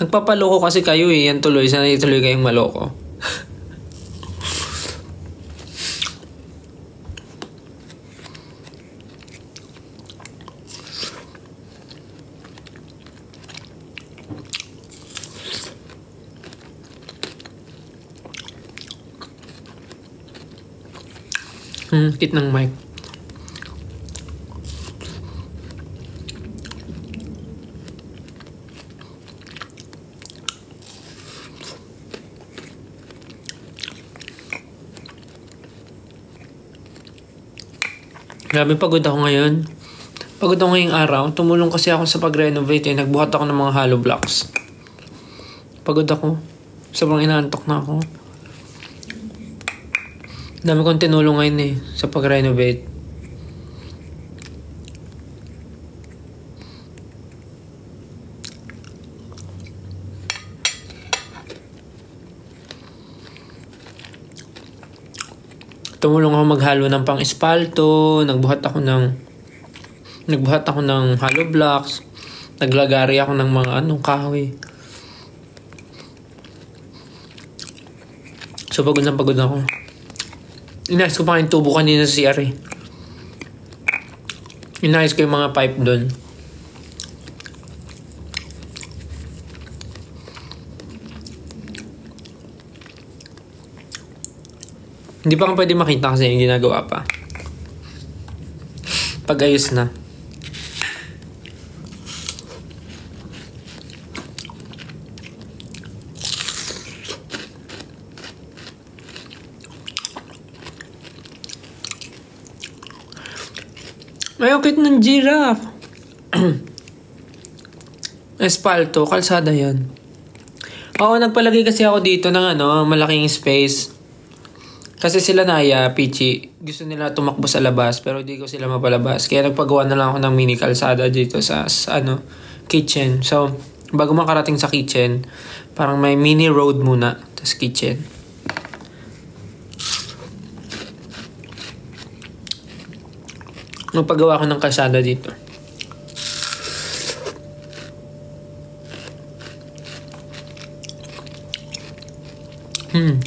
Nagpapaloko kasi kayo eh. Yan tuloy. Sanay tuloy kayong maloko. Kit ng mic. Grabe, pagod ako ngayon. Pagod ako ngayong araw. Tumulong kasi ako sa pag-renovate eh. Nagbuhat ako ng mga hollow blocks. Pagod ako. Sobrang inaantok na ako. Dami kong tinulong ngayon eh. Sa pag-renovate. Tumulong ako maghalo ng pang-espalto, nagbuhat ako ng hollow blocks, naglagari ako ng mga kahoy. So pagod ako. Inayos ko pa yung tubo kanina sa CR eh. Inayos ko yung mga pipe doon. Hindi pa pwede makita kasi yung ginagawa pa. Pag-ayos na. Ay, okay ng giraffe. Espalto, kalsada yan. Oo, nagpalagay kasi ako dito ng malaking space. Kasi sila Naya, Pichi, gusto nila tumakbo sa labas pero di ko sila mapalabas. Kaya nagpagawa na lang ako ng mini kalsada dito sa kitchen. So, bago makarating sa kitchen, parang may mini road muna, tas kitchen. Nagpagawa ako ng kalsada dito.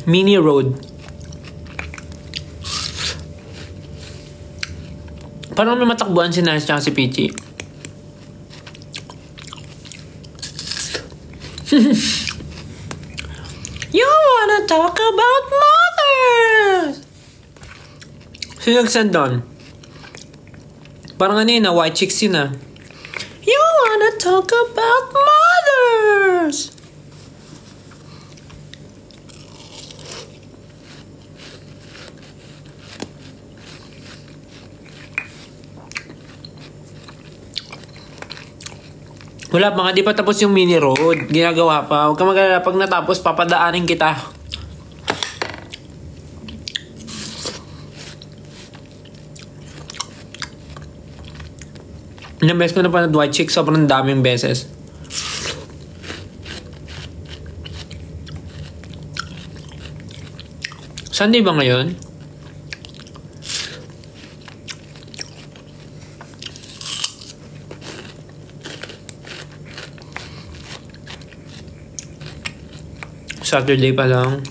Mini road. Parang may matakbuhan si Nars tsaka si Pichi. You wanna talk about mothers? Sino nag-send doon? Parang white chicks yun ah. You wanna talk about mothers? Wala pa nga, di pa tapos yung mini road. Ginagawa pa. Huwag ka mag-alala, pag natapos, papadaanin kita. Inambes ko na pa na white chick, sobrang daming beses. Sunday ba ngayon? Saturday pa lang.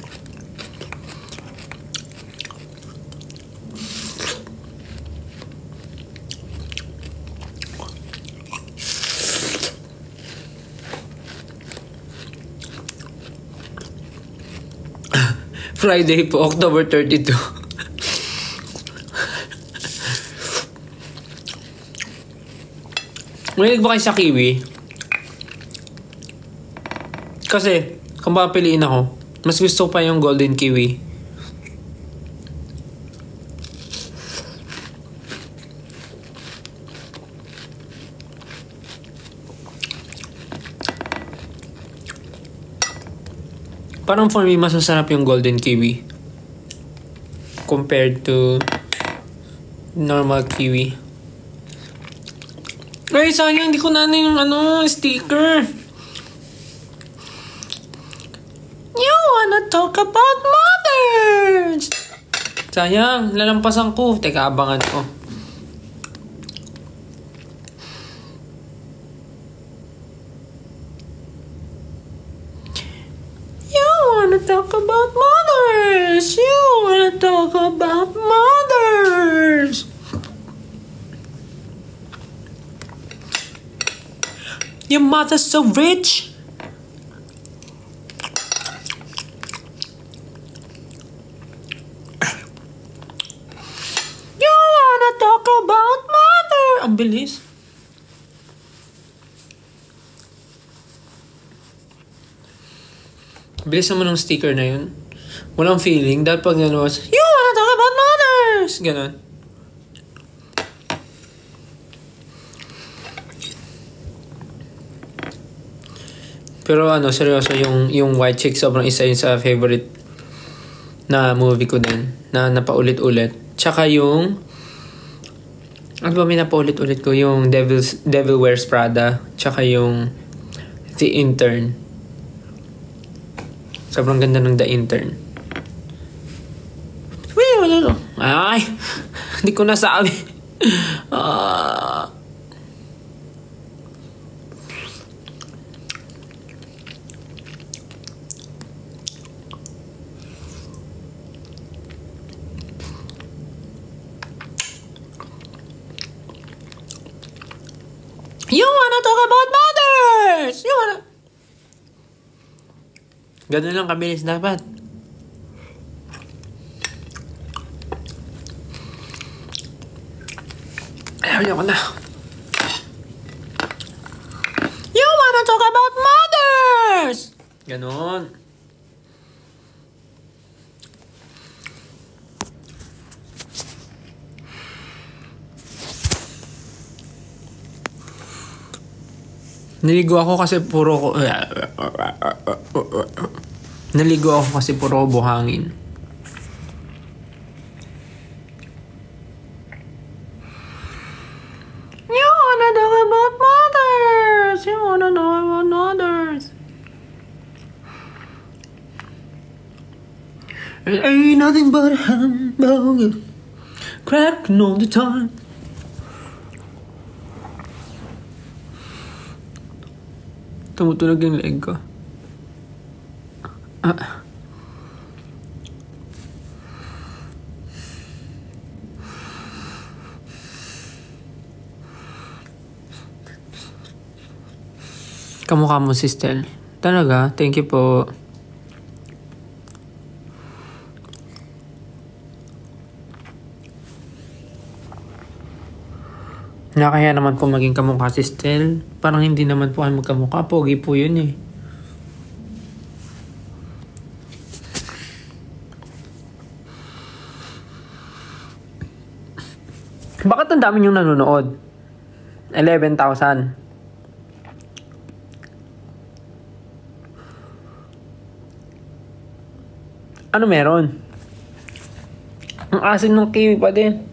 Friday po, October 32. Mahilig ba kayo sa kiwi? Kasi kung papiliin ako, mas gusto pa yung golden kiwi. Parang for me, mas masarap yung golden kiwi compared to normal kiwi. Ay, sayang, hindi ko na yung sticker. You wanna talk about mothers? Sayang, lalampasan ko. Teka, abangan ko. talk about mothers. You wanna talk about mothers. Your mother's so rich. You wanna talk about mother. Ang bilis. Bilis naman ng sticker na yun. Walang feeling. Dahil pag gano'n, you wanna talk about mothers! Ganon. Pero seryoso, yung White Chick sobrang isa yun sa favorite na movie ko din. Na napaulit-ulit. Tsaka yung ano ba may napaulit-ulit ko? Yung Devil Wears Prada. Tsaka yung The Intern. Sobrang ganda ng The Intern. Uy, wala no. Ay, hindi ko nasabi. You wanna talk about mothers? You wanna... Ganun lang kabilis dapat. Ay, ako na. You wanna talk about mothers? Ganun. Naligo ako kasi puro buhangin. You wanna talk about mothers? You wanna know about mothers? It ain't nothing but a hamburger cracking all the time. Tumutunog yung leg ko. Kamukha mo si Stel. Talaga? Thank you po. Nakakaya naman po maging kamukha si Stel. Parang hindi naman po kayo magkamukha. Pogi po yun eh. Bakit ang dami yung nanonood? 11,000. Ano meron? Ang asin ng kiwi pa din.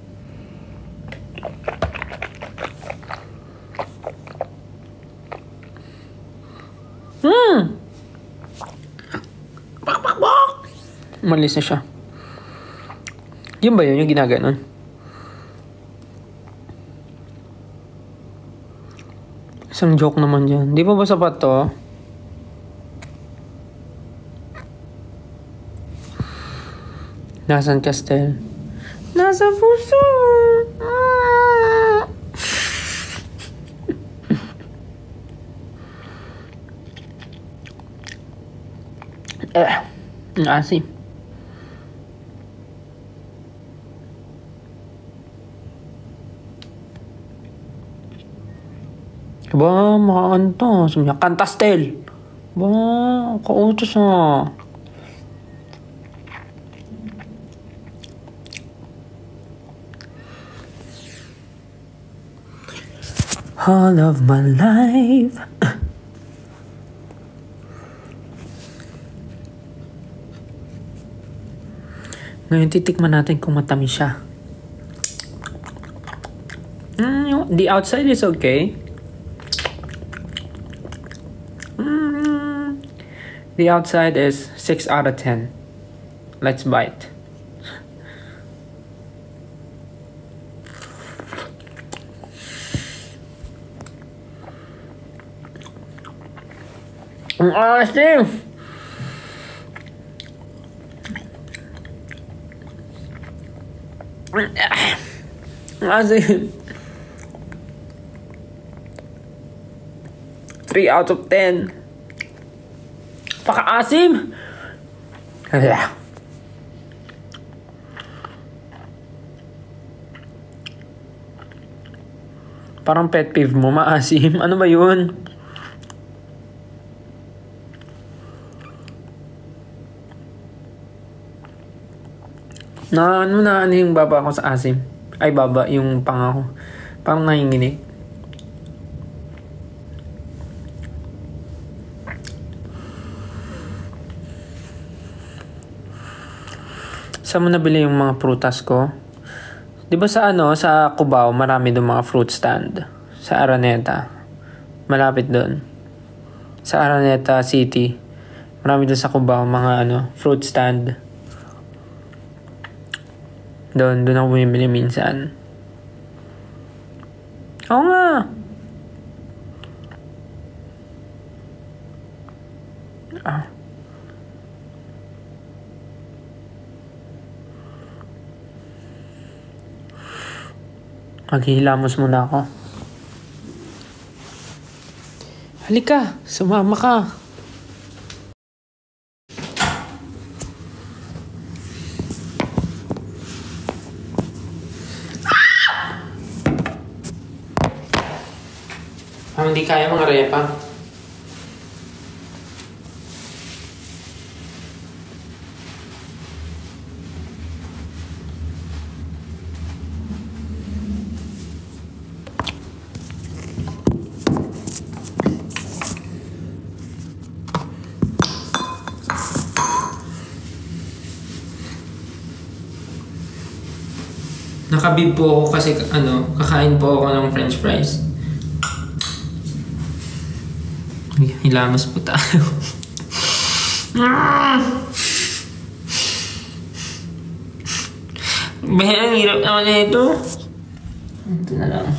Bak! Malis na siya. Yun ba yun? Yung ginaganon? Isang joke naman dyan. Di pa ba sapat to? Nasaan ka, Stel? Nasa puso! Ang asim. Ba, makaanta. Sabi niya, kanta, Stel. Ba, kautos na. All of my life. Ngayon, titikman natin kung matamis siya. The outside is okay. The outside is 6 out of 10. Let's bite. Ang asim! Asim. 3 out of 10. Paka-asim. Parang pet peeve mo, maasim. Ano ba yun? Ano yung baba ko sa asim? Ay, baba, yung panga ko. Parang nanginginig. Saan mo nabili yung mga prutas ko? Di ba sa sa Cubao, marami doon mga fruit stand. Sa Araneta. Malapit doon. Sa Araneta City. Marami doon sa Cubao, mga fruit stand. Doon ako bumibili minsan. Oo nga. Maghihilamos muna ako. Halika, sumama ka. Hindi kaya mga repa. Nakabib po ako kasi kakain po ako ng french fries. Hilamos po tayo. Ang hirap naman na ito. Ito na lang.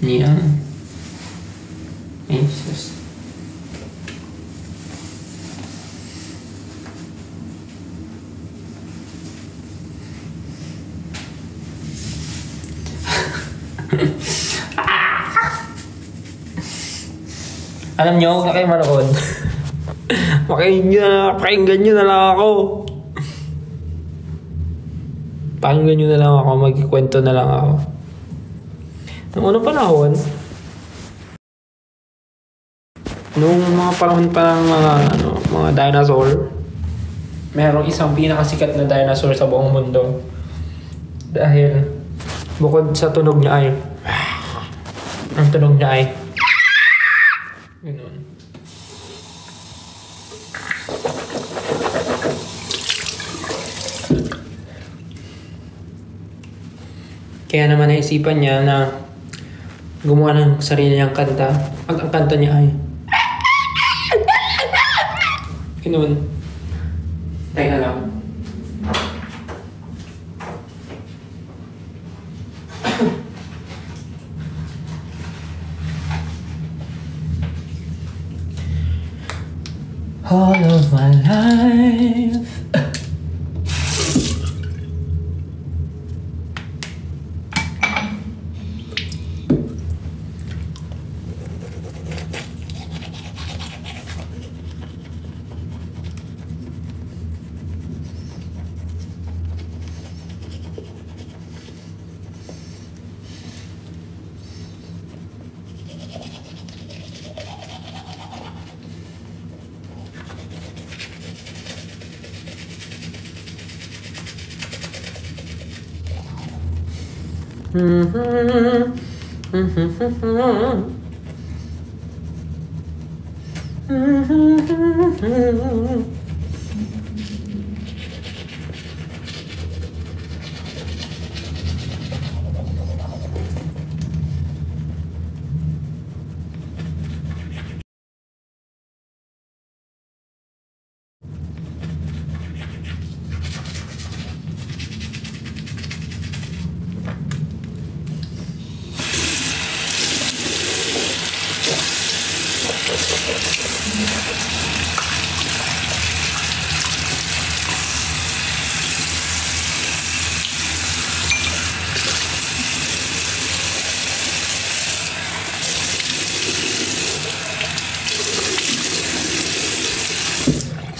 Yan. Ay, sus. Alam nyo, huwag na kayo manood. Pakinggan nyo na lang ako. Pakinggan nyo na lang ako, magkikwento na lang ako. Noong unang panahon, noong mga panahon pa ng mga dinosaur, merong isang pinakasikat na dinosaur sa buong mundo. Dahil, bukod sa tunog niya ay, ang tunog niya ay, ganun. Kaya naman naisipan niya na gumawa ng sarili niyang kanta. Ang kanta niya ay ganun. Teka lang. All of my life.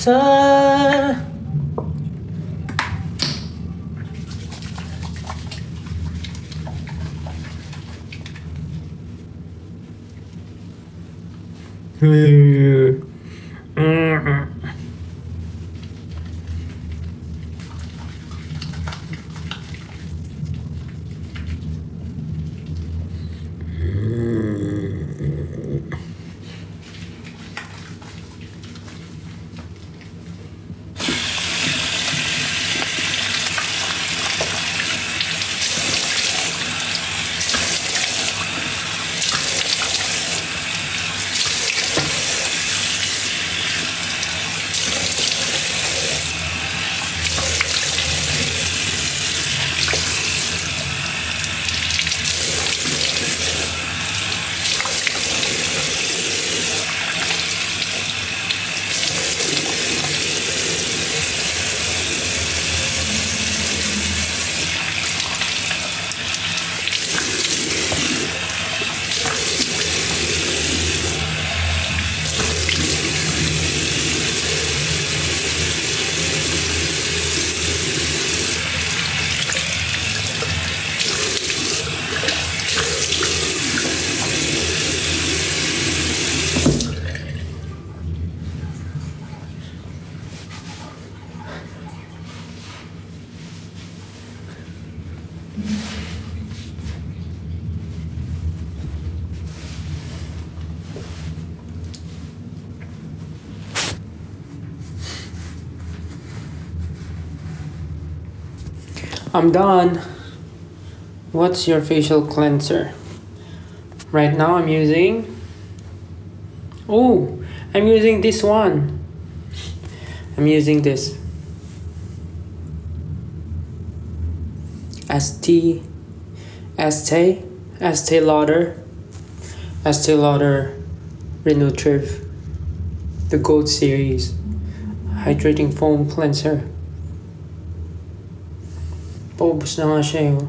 sa... I'm done. What's your facial cleanser? Right now I'm using... Oh, I'm using this one. I'm using this. Estee Lauder Renutriv, the Gold Series Hydrating Foam Cleanser. Paubos na nga siya eh.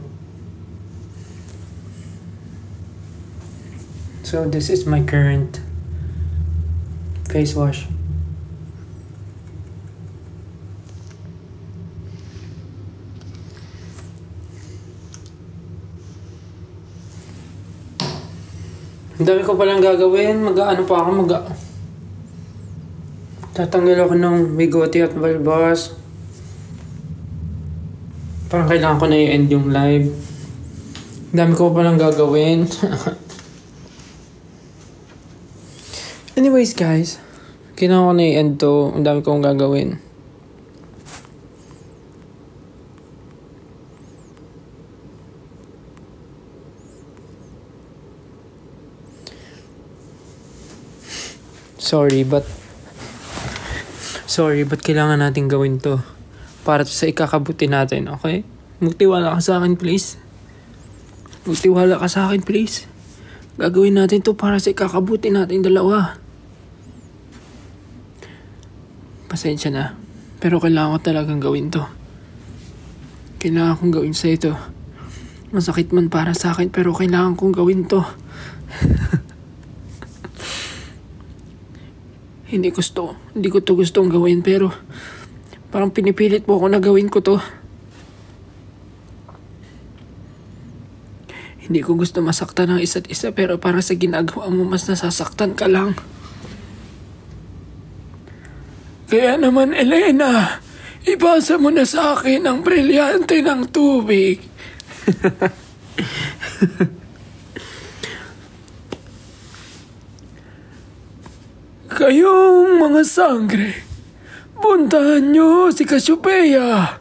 So this is my current face wash. Ang dami ko palang gagawin. Tatanggal ako ng bigote at balbas. Parang kailangan ko na i-end yung live. Ang dami ko palang gagawin. Anyways guys, kailangan ko na i-end to. Ang dami kong gagawin. Sorry, but kailangan natin gawin to para sa ikakabuti natin, okay? Magtiwala ka sa akin, please. Gagawin natin to para sa ikakabuti natin dalawa. Pasensya na, pero kailangan ko talagang gawin to. Kailangan kong gawin sa ito. Masakit man para sa akin, pero kailangan kong gawin to. Hindi ko to gustong gawin, pero parang pinipilit mo ako na gawin ko to. Hindi ko gusto masaktan ng isa't isa, pero para sa ginagawa mo, mas nasasaktan ka lang. Kaya naman, Elena, ipasa mo na sa akin ang brilyante ng tubig. Kayong mga sangre, puntahan nyo si Cassiopeia.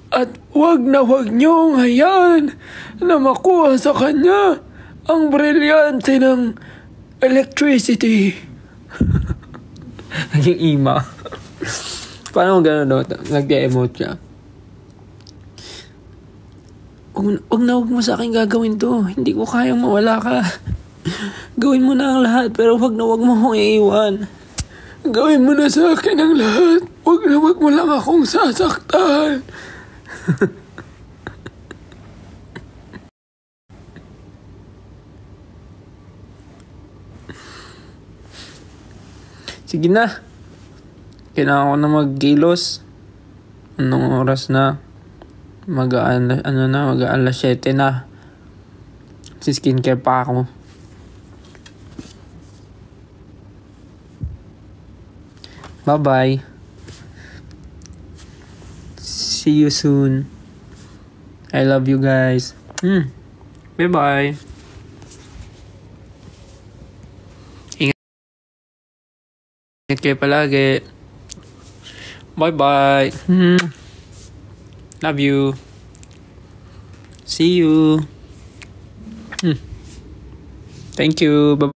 At wag niyong hayaan na makuha sa kanya ang brilyante ng electricity. Naging ima. Paano gano'n no? Nag-emote siya. Wag mo sa akin gagawin to. Hindi ko kayang mawala ka. Gawin mo na ang lahat, pero wag mo akong iiwan. Gawin mo na sa akin ang lahat. Wag mo lang akong sasaktan. Sige na. Kailangan ko na magkilos. Anong oras na? Mag-alas 7 na. Si skincare pa ako. Bye-bye. See you soon. I love you guys. Bye-bye. Ingat kayo palagi. Bye-bye. Love you. See you. Thank you. Bye.